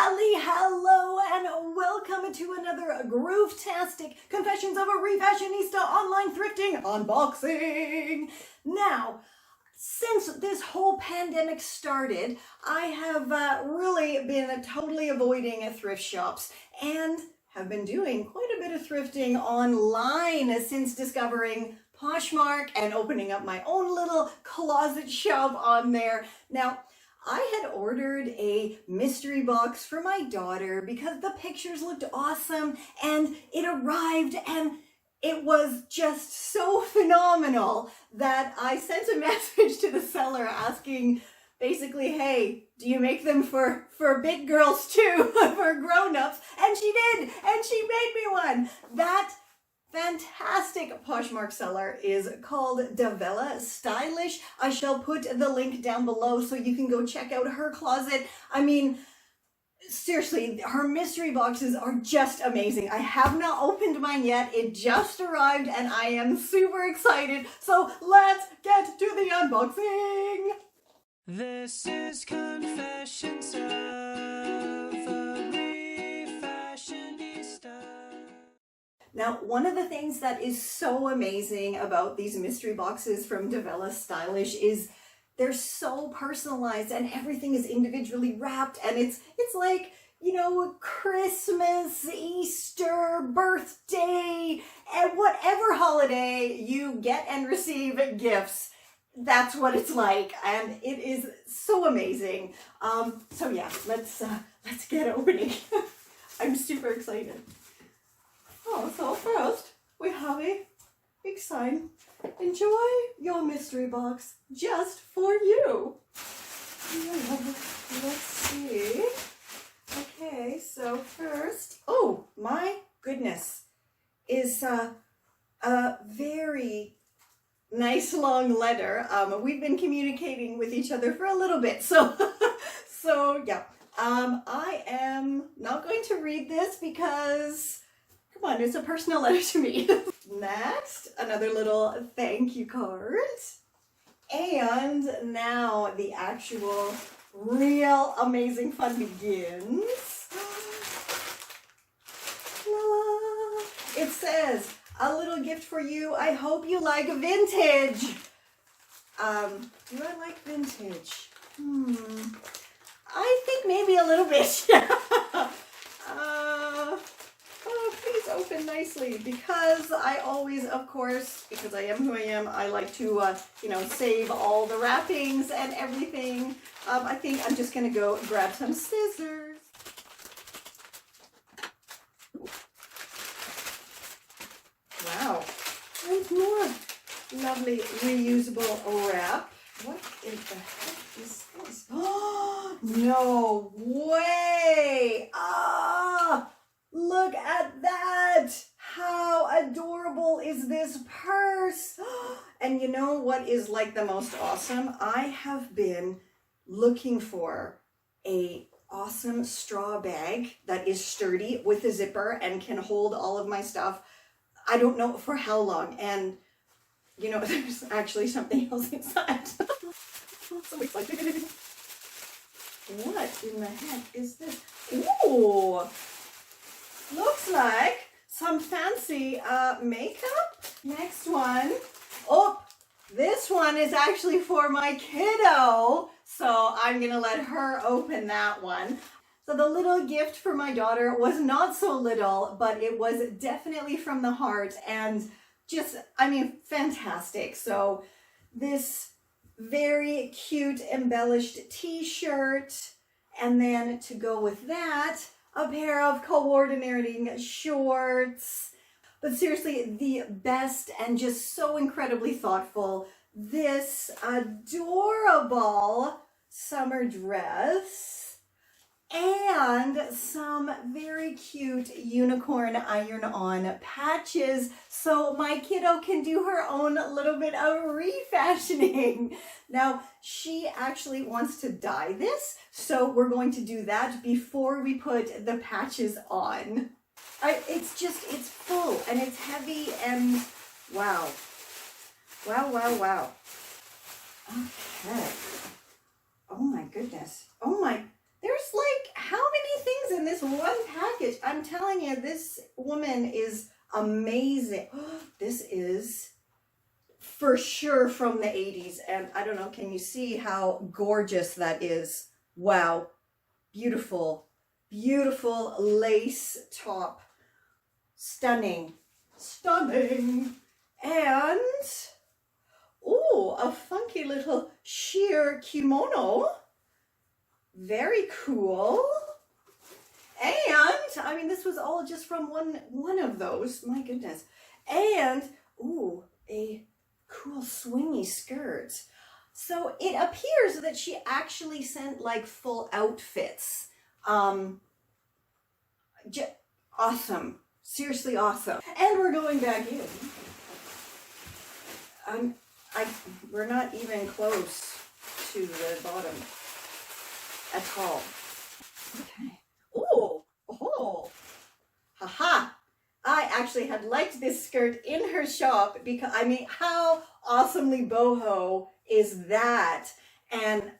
Hello and welcome to another groove-tastic Confessions of a Refashionista online thrifting unboxing. Now, since this whole pandemic started, I have really been totally avoiding thrift shops and have been doing quite a bit of thrifting online since discovering Poshmark and opening up my own little closet shop on there. Now, I had ordered a mystery box for my daughter because the pictures looked awesome and it arrived and it was just so phenomenal that I sent a message to the seller asking basically, hey, do you make them for big girls too, for grown-ups? And she did, and she made me one. That fantastic Poshmark seller is called Devella Stylish. I shall put the link down below so you can go check out her closet. I mean, seriously, her mystery boxes are just amazing. I have not opened mine yet. It just arrived and I am super excited. So let's get to the unboxing. This is Confessions of a Refashionista. Now, one of the things that is so amazing about these mystery boxes from Devella Stylish is they're so personalized and everything is individually wrapped, and it's like, you know, Christmas, Easter, birthday, and whatever holiday you get and receive gifts. That's what it's like, and it is so amazing. So yeah, let's get opening. I'm super excited. Oh, so first we have a big sign. Enjoy your mystery box just for you. Let's see. Okay, so first, oh my goodness, is a very nice long letter. We've been communicating with each other for a little bit, so yeah. I am not going to read this because, come on, it's a personal letter to me. Next, another little thank you card. And now the actual real amazing fun begins. La. It says, a little gift for you. I hope you like vintage. Do I like vintage? I think maybe a little bit. Oh, please open nicely, because I always, of course, because I am who I am, I like to, you know, save all the wrappings and everything. I think I'm just going to go grab some scissors. Wow. And more lovely reusable wrap. What in the heck is this? Oh, no way! Ah! Look at that! How adorable is this purse? And you know what is like the most awesome? I have been looking for a awesome straw bag that is sturdy with a zipper and can hold all of my stuff. I don't know for how long, and you know, there's actually something else inside. So excited. What in the heck is this? Ooh! Looks like some fancy makeup. Next one. Oh, this one is actually for my kiddo. So I'm gonna let her open that one. So the little gift for my daughter was not so little, but it was definitely from the heart and just, I mean, fantastic. So this very cute embellished t-shirt, and then to go with that, a pair of coordinating shorts. But seriously, the best and just so incredibly thoughtful, this adorable summer dress and some very cute unicorn iron-on patches so my kiddo can do her own little bit of refashioning. Now, she actually wants to dye this, so we're going to do that before we put the patches on. It's full and it's heavy and wow. Wow. Okay. Oh my goodness. Oh my, there's like, how many things this one package. I'm telling you, this woman is amazing. This is for sure from the 80s. And I don't know, can you see how gorgeous that is? Wow. Beautiful, beautiful lace top. Stunning, stunning. And, oh, a funky little sheer kimono. Very cool. And, I mean, this was all just from one of those. My goodness. And, ooh, a cool swingy skirt. So it appears that she actually sent like full outfits. Awesome. Seriously awesome. And we're going back in. We're not even close to the bottom at all. Okay. Oh, haha. I actually had liked this skirt in her shop because, I mean, how awesomely boho is that? And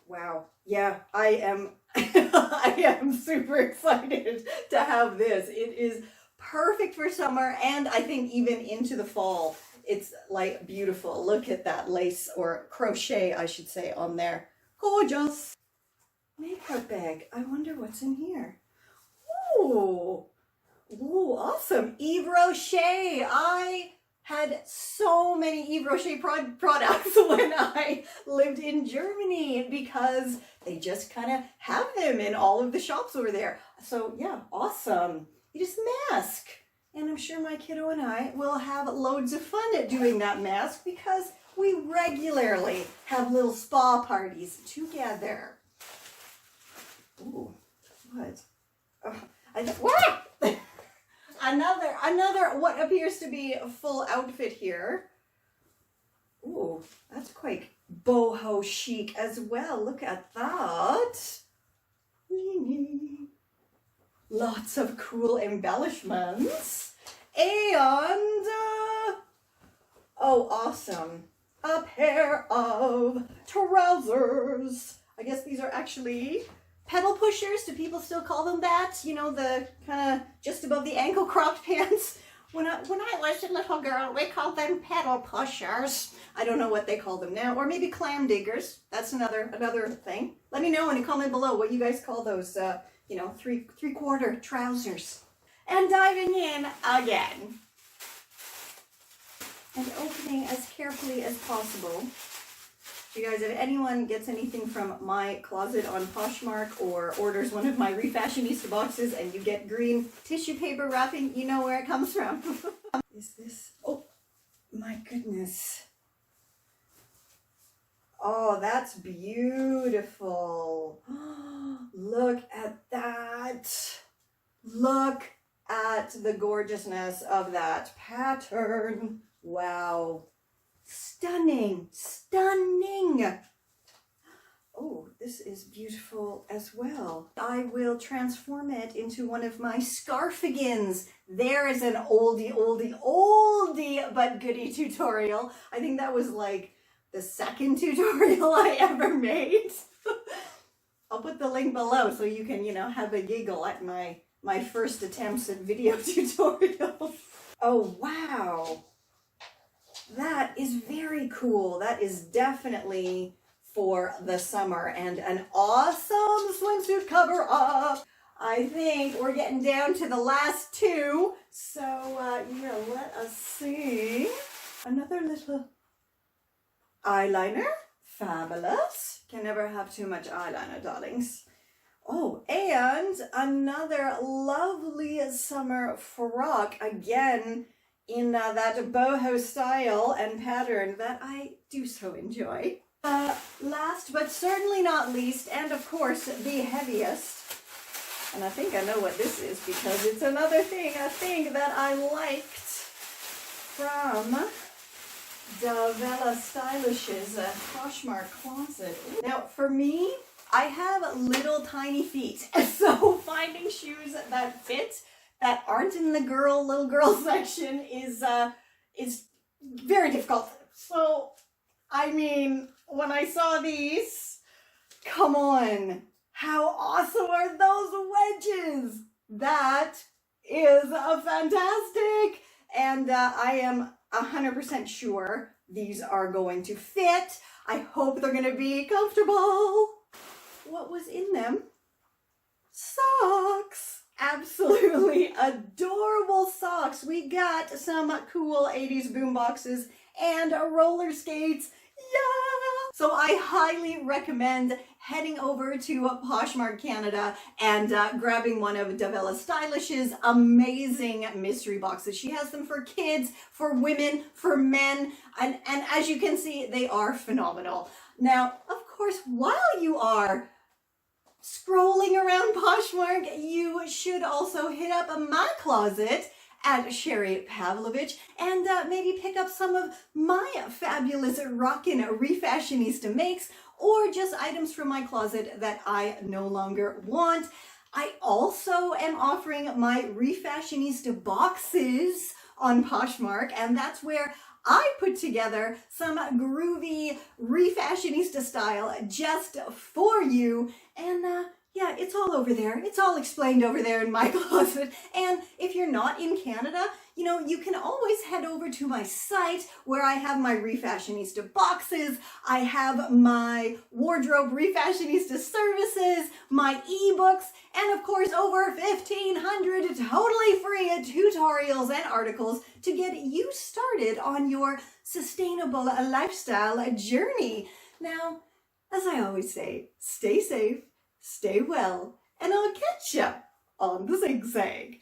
wow, yeah, I am I am super excited to have this. It is perfect for summer, and I think even into the fall. It's like beautiful. Look at that lace, or crochet I should say, on there. Gorgeous. Makeup bag. I wonder what's in here. Ooh. Ooh, awesome. Yves Rocher. I had so many Yves Rocher products when I lived in Germany because they just kind of have them in all of the shops over there. So yeah, awesome. It is mask. And I'm sure my kiddo and I will have loads of fun at doing that mask because we regularly have little spa parties together. Ooh, what? What? Another what appears to be a full outfit here. Ooh, that's quite boho chic as well. Look at that. Lots of cool embellishments. And, oh, awesome. A pair of trousers. I guess these are actually pedal pushers. Do people still call them that? You know, the kind of just above the ankle cropped pants. When I was a little girl, we called them pedal pushers. I don't know what they call them now. Or maybe clam diggers. That's another thing. Let me know in a comment below what you guys call those, you know, three-quarter trousers. And diving in again. And opening as carefully as possible. You guys, if anyone gets anything from my closet on Poshmark or orders one of my Refashionista boxes and you get green tissue paper wrapping, you know where it comes from. Is this, oh my goodness. Oh, that's beautiful. Look at that. Look at the gorgeousness of that pattern. Wow. Stunning, stunning. Oh, this is beautiful as well. I will transform it into one of my scarfigans. There is an oldie but goodie tutorial. I think that was like the second tutorial I ever made. I'll put the link below so you can, you know, have a giggle at my first attempts at video tutorials. Oh, wow. That is very cool. That is definitely for the summer, and an awesome swimsuit cover up. I think we're getting down to the last two. So yeah, let us see. Another little eyeliner. Fabulous. Can never have too much eyeliner, darlings. Oh, and another lovely summer frock. Again, in that boho style and pattern that I do so enjoy. Last but certainly not least, and of course the heaviest, and I think I know what this is because it's another thing I think that I liked from Davella Stylish's Poshmark closet. Now for me, I have little tiny feet, so finding shoes that fit that aren't in the little girl section is very difficult. So, I mean, when I saw these, come on, how awesome are those wedges? that is fantastic. And I am 100% sure these are going to fit. I hope they're going to be comfortable. What was in them? Socks. Absolutely adorable socks. We got some cool 80s boom boxes and roller skates. Yeah! So I highly recommend heading over to Poshmark Canada and grabbing one of Davella Stylish's amazing mystery boxes. She has them for kids, for women, for men, and as you can see, they are phenomenal. Now, of course, while you are scrolling around Poshmark, you should also hit up my closet at Sherry Pavlovich and maybe pick up some of my fabulous rockin' Refashionista makes, or just items from my closet that I no longer want. I also am offering my Refashionista boxes on Poshmark, and that's where I put together some groovy Refashionista style just for you. And yeah, it's all over there. It's all explained over there in my closet. And if you're not in Canada, you know, you can always head over to my site where I have my Refashionista boxes, I have my wardrobe Refashionista services, my ebooks, and of course over 1,500 totally free tutorials and articles to get you started on your sustainable lifestyle journey. Now, as I always say, stay safe, stay well, and I'll catch ya on the zigzag.